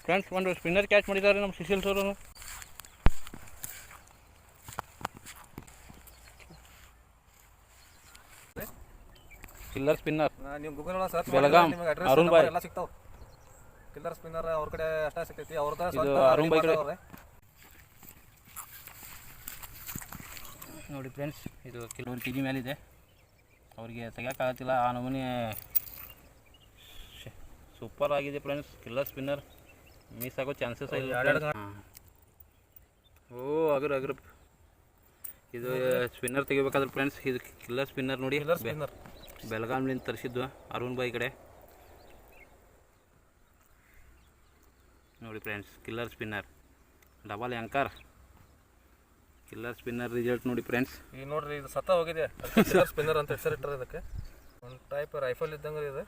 Friends ಒಂದು spinner catch ಮಾಡಿದ್ದಾರೆ ನಮ್ಮ ಸುಶೀಲ್ ಸರ್. ಕಿಲ್ಲರ್ ಸ್ಪಿನ್ನರ್ ನೀವು ಗೂಗಲ್ ಒಳಗೆ ಸರ್ಚ್ ಬೆಳಗಾಂ ಅರುಣ್ ಬಾಯ್ ಎಲ್ಲ ಸಿಗ್ತಾವೆ. ಕಿಲ್ಲರ್ ಸ್ಪಿನ್ನರ್ ಅವ್ರ ಕಡೆ ಅಷ್ಟೇ ಸಿಗ್ತೈತಿ. ಅವ್ರದ್ದು ಇದು ಅರುಣ್ ಬಾಯ್ ಕಡೆ ನೋಡಿ ಫ್ರೆಂಡ್ಸ್. ಇದು ಕೆಲವರು ಕೆ ಜಿ ಮೇಲಿದೆ, ಅವ್ರಿಗೆ ತೆಗಿಯೋಕ್ಕಾಗತ್ತಿಲ್ಲ. ಆ ನಮೂನಿ ಸೂಪರ್ ಆಗಿದೆ ಫ್ರೆಂಡ್ಸ್. ಕಿಲ್ಲರ್ ಸ್ಪಿನ್ನರ್ ಮಿಸ್ ಆಗೋ ಚಾನ್ಸಸ್ ಇಲ್ಲ. ಓ ಅಗ್ರ ಅಗ್ರ ಇದು ಸ್ಪಿನ್ನರ್ ತೆಗಿಬೇಕಾದ್ರೆ ಫ್ರೆಂಡ್ಸ್, ಇದು ಕಿಲ್ಲರ್ ಸ್ಪಿನ್ನರ್ ನೋಡಿ. ಸ್ಪಿನ್ನರ್ ಬೆಳಗಾಂಲಿಂದ ತರಿಸಿದ್ದು ಅರುಣ್ ಬಾಯ್ ಕಡೆ ನೋಡಿ friends. Killer spinner double anchor killer spinner result ನೋಡಿ ಫ್ರೆಂಡ್ಸ್. ಈಗ ನೋಡ್ರಿ, ಇದು ಸತ್ತ ಹೋಗಿದೆ. ಕಿಲ್ಲರ್ ಸ್ಪಿನ್ನರ್ ಅಂತ ಹೆಸರಿಟ್ಟರೆ ಇದಕ್ಕೆ. ಒಂದು ಟೈಪ್ ರೈಫಲ್ ಇದ್ದಂಗೆ ಇದೆ.